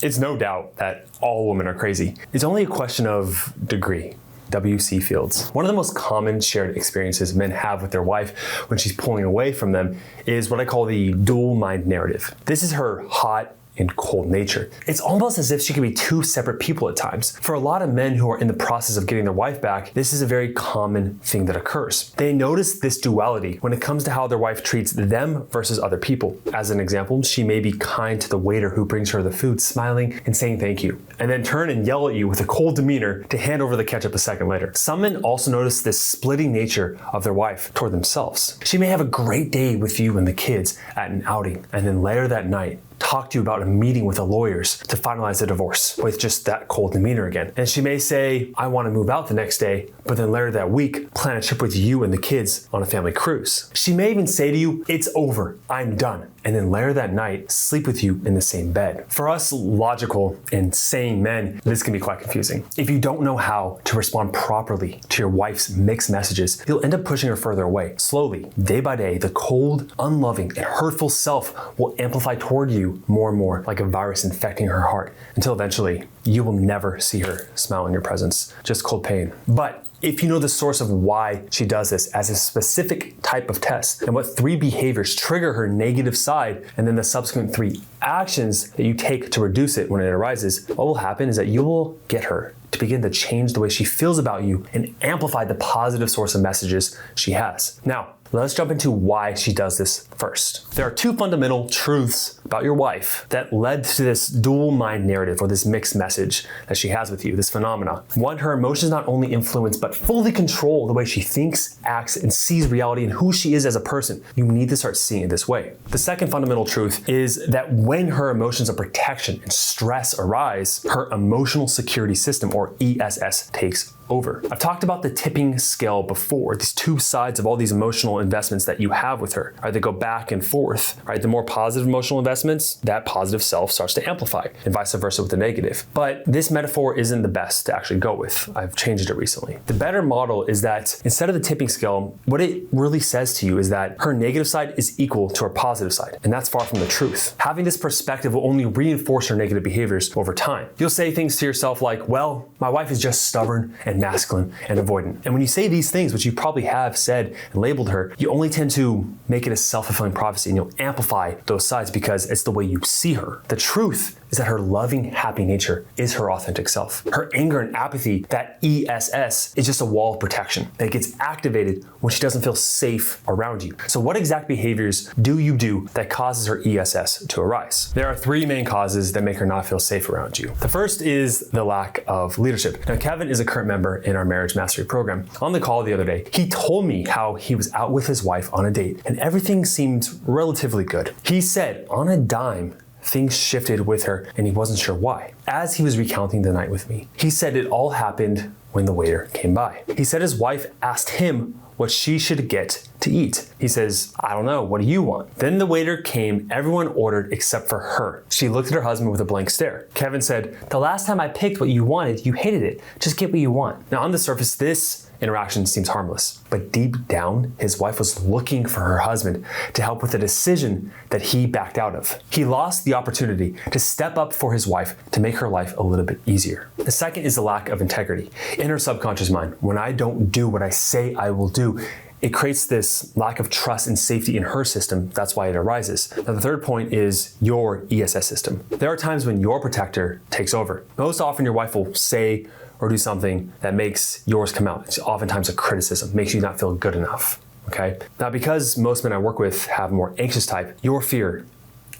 It's no doubt that all women are crazy. It's only a question of degree. W.C. Fields. One of the most common shared experiences men have with their wife when she's pulling away from them is what I call the dual mind narrative. This is her hot and cold nature. It's almost as if she can be two separate people at times. For a lot of men who are in the process of getting their wife back, this is a very common thing that occurs. They notice this duality when it comes to how their wife treats them versus other people. As an example, she may be kind to the waiter who brings her the food, smiling and saying thank you, and then turn and yell at you with a cold demeanor to hand over the ketchup a second later. Some men also notice this splitting nature of their wife toward themselves. She may have a great day with you and the kids at an outing, and then later that night, talk to you about a meeting with the lawyers to finalize the divorce with just that cold demeanor again. And she may say, I want to move out the next day, but then later that week, plan a trip with you and the kids on a family cruise. She may even say to you, it's over, I'm done. And then later that night, sleep with you in the same bed. For us logical and sane men, this can be quite confusing. If you don't know how to respond properly to your wife's mixed messages, you'll end up pushing her further away. Slowly, day by day, the cold, unloving, and hurtful self will amplify toward you more and more, like a virus infecting her heart, until eventually you will never see her smile in your presence, just cold pain. But if you know the source of why she does this as a specific type of test, and what 3 behaviors trigger her negative side, and then the subsequent 3 actions that you take to reduce it when it arises, what will happen is that you will get her to begin to change the way she feels about you and amplify the positive source of messages she has. Now, let's jump into why she does this first. There are 2 fundamental truths about your wife that led to this dual mind narrative, or this mixed message that she has with you, this phenomena. 1, her emotions not only influence but fully control the way she thinks, acts, and sees reality and who she is as a person. You need to start seeing it this way. The second fundamental truth is that when her emotions of protection and stress arise, her emotional security system, or ESS, takes over. I've talked about the tipping scale before, these 2 sides of all these emotional investments that you have with her. Right? They go back and forth. Right? The more positive emotional investments, that positive self starts to amplify, and vice versa with the negative. But this metaphor isn't the best to actually go with. I've changed it recently. The better model is that instead of the tipping scale, what it really says to you is that her negative side is equal to her positive side, and that's far from the truth. Having this perspective will only reinforce her negative behaviors over time. You'll say things to yourself like, well, my wife is just stubborn and masculine and avoidant. And when you say these things, which you probably have said and labeled her, you only tend to make it a self-fulfilling prophecy, and you'll amplify those sides because it's the way you see her. The truth is that her loving, happy nature is her authentic self. Her anger and apathy, that ESS, is just a wall of protection that gets activated when she doesn't feel safe around you. So what exact behaviors do you do that causes her ESS to arise? There are 3 main causes that make her not feel safe around you. The first is the lack of leadership. Now, Kevin is a current member in our marriage mastery program. On the call the other day, he told me how he was out with his wife on a date and everything seemed relatively good. He said, on a dime, things shifted with her and he wasn't sure why. As he was recounting the night with me, he said it all happened when the waiter came by. He said his wife asked him what she should get to eat. He says, I don't know, what do you want? Then the waiter came, everyone ordered except for her. She looked at her husband with a blank stare. Kevin said, the last time I picked what you wanted, you hated it. Just get what you want. Now on the surface, this interaction seems harmless, but deep down, his wife was looking for her husband to help with a decision that he backed out of. He lost the opportunity to step up for his wife to make her life a little bit easier. The second is the lack of integrity. In her subconscious mind, when I don't do what I say I will do, it creates this lack of trust and safety in her system. That's why it arises. Now, the third point is your ESS system. There are times when your protector takes over. Most often, your wife will say or do something that makes yours come out. It's oftentimes a criticism, makes you not feel good enough, okay? Now, because most men I work with have more anxious type, your fear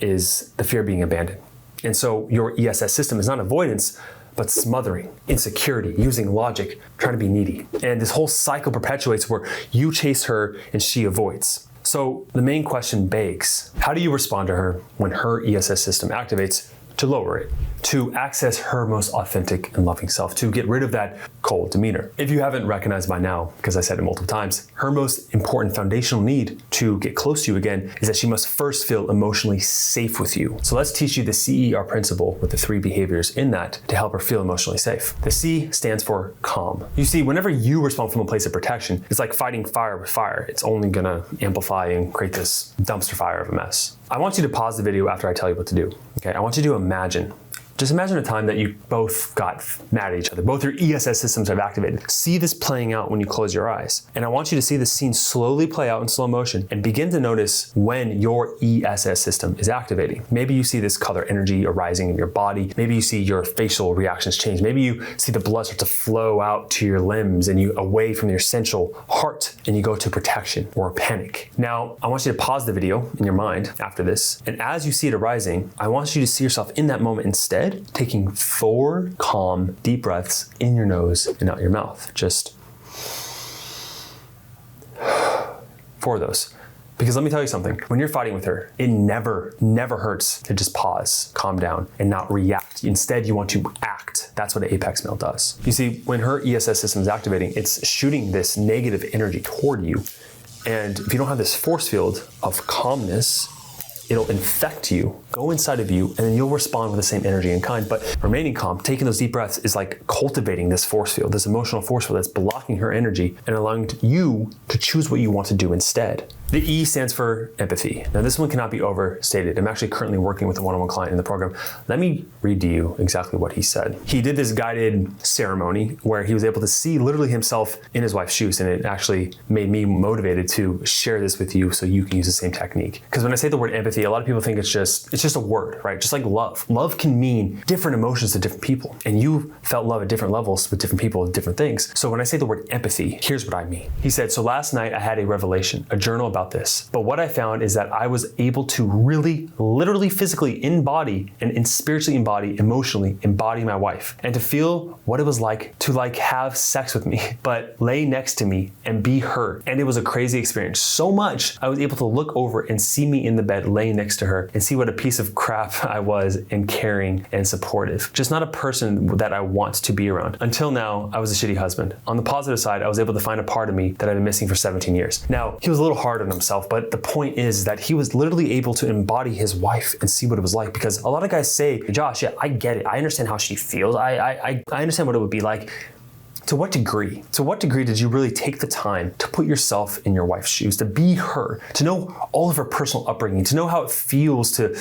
is the fear of being abandoned. And so your ESS system is not avoidance, but smothering, insecurity, using logic, trying to be needy. And this whole cycle perpetuates where you chase her and she avoids. So the main question begs, how do you respond to her when her ESS system activates to lower it, to access her most authentic and loving self, to get rid of that cold demeanor? If you haven't recognized by now, because I said it multiple times, her most important foundational need to get close to you again is that she must first feel emotionally safe with you. So let's teach you the CER principle with the 3 behaviors in that to help her feel emotionally safe. The C stands for calm. You see, whenever you respond from a place of protection, it's like fighting fire with fire. It's only gonna amplify and create this dumpster fire of a mess. I want you to pause the video after I tell you what to do. Okay, I want you to imagine Just imagine a time that you both got mad at each other. Both your ESS systems have activated. See this playing out when you close your eyes. And I want you to see this scene slowly play out in slow motion and begin to notice when your ESS system is activating. Maybe you see this color energy arising in your body. Maybe you see your facial reactions change. Maybe you see the blood start to flow out to your limbs and you away from your central heart and you go to protection or panic. Now, I want you to pause the video in your mind after this. And as you see it arising, I want you to see yourself in that moment instead, taking 4 calm, deep breaths in your nose and out your mouth. Just 4 of those. Because let me tell you something, when you're fighting with her, it never hurts to just pause, calm down, and not react. Instead, you want to act. That's what an apex male does. You see, when her ESS system is activating, it's shooting this negative energy toward you. And if you don't have this force field of calmness, it'll infect you, go inside of you, and then you'll respond with the same energy and kind. But remaining calm, taking those deep breaths is like cultivating this force field, this emotional force field that's blocking her energy and allowing you to choose what you want to do instead. The E stands for empathy. Now this one cannot be overstated. I'm actually currently working with a one-on-one client in the program. Let me read to you exactly what he said. He did this guided ceremony where he was able to see literally himself in his wife's shoes, and it actually made me motivated to share this with you so you can use the same technique. Because when I say the word empathy, a lot of people think it's just a word, right? Just like love. Love can mean different emotions to different people, and you felt love at different levels with different people with different things. So when I say the word empathy, here's what I mean. He said, so last night I had a revelation, a journal about this. But what I found is that I was able to really, literally, physically embody and spiritually embody, emotionally embody my wife, and to feel what it was like to have sex with me, but lay next to me and be her. And it was a crazy experience. So much I was able to look over and see me in the bed laying next to her and see what a piece of crap I was and caring and supportive. Just not a person that I want to be around. Until now, I was a shitty husband. On the positive side, I was able to find a part of me that I've been missing for 17 years. Now, he was a little hard on himself, but the point is that he was literally able to embody his wife and see what it was like. Because a lot of guys say, Josh, yeah, I get it. I understand how she feels. I understand what it would be like. To what degree? To what degree did you really take the time to put yourself in your wife's shoes, to be her, to know all of her personal upbringing, to know how it feels to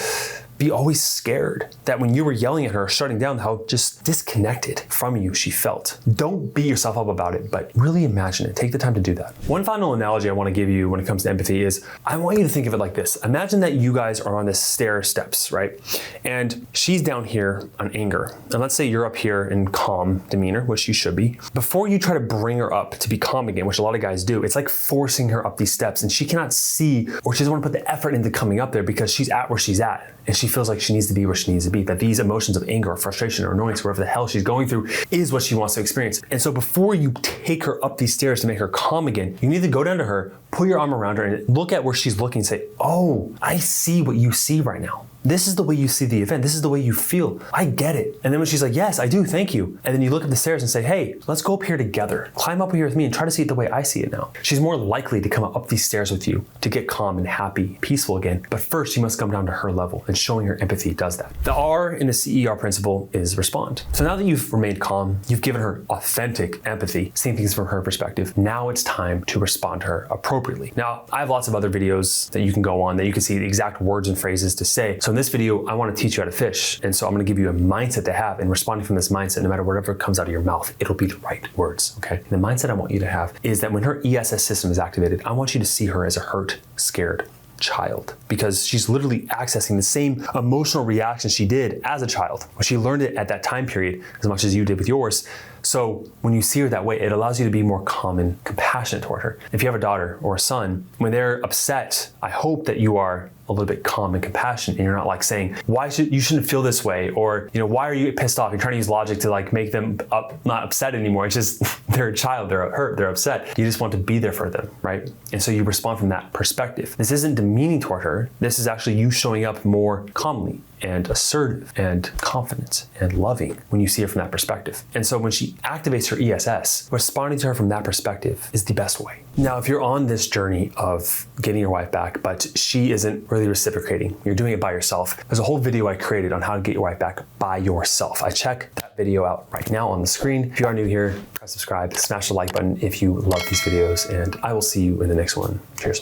be always scared that when you were yelling at her or shutting down, how just disconnected from you she felt. Don't beat yourself up about it, but really imagine it. Take the time to do that. One final analogy I want to give you when it comes to empathy is I want you to think of it like this. Imagine that you guys are on this stair steps, right? And she's down here on anger. And let's say you're up here in calm demeanor, which you should be. Before you try to bring her up to be calm again, which a lot of guys do, it's like forcing her up these steps, and she cannot see, or she doesn't want to put the effort into coming up there because she's at where she's at. And she feels like she needs to be where she needs to be, that these emotions of anger or frustration or annoyance, whatever the hell she's going through, is what she wants to experience. And so before you take her up these stairs to make her calm again, you need to go down to her, put your arm around her, and look at where she's looking and say, oh, I see what you see right now. This is the way you see the event. This is the way you feel. I get it. And then when she's like, yes, I do, thank you. And then you look up the stairs and say, hey, let's go up here together. Climb up here with me and try to see it the way I see it now. She's more likely to come up these stairs with you to get calm and happy, peaceful again. But first, you must come down to her level, and showing her empathy does that. The R in the CER principle is respond. So now that you've remained calm, you've given her authentic empathy, seeing things from her perspective. Now it's time to respond to her appropriately. Now, I have lots of other videos that you can go on that you can see the exact words and phrases to say. So in this video, I want to teach you how to fish. And so I'm going to give you a mindset to have, and responding from this mindset, no matter whatever comes out of your mouth, it'll be the right words, okay? And the mindset I want you to have is that when her ESS system is activated, I want you to see her as a hurt, scared child, because she's literally accessing the same emotional reaction she did as a child. When she learned it at that time period as much as you did with yours. So when you see her that way, it allows you to be more calm and compassionate toward her. If you have a daughter or a son, when they're upset, I hope that you are a little bit calm and compassionate, and you're not like saying, you shouldn't feel this way, or why are you pissed off? You're trying to use logic to make them not upset anymore. It's just they're a child, they're hurt, they're upset. You just want to be there for them, right? And so you respond from that perspective. This isn't demeaning toward her. This is actually you showing up more calmly and assertive and confident and loving when you see her from that perspective. And so when she activates her ESS, responding to her from that perspective is the best way. Now, if you're on this journey of getting your wife back, but she isn't really reciprocating, you're doing it by yourself, there's a whole video I created on how to get your wife back by yourself. I check that video out right now on the screen. If you are new here, press subscribe, smash the like button if you love these videos, and I will see you in the next one. Cheers.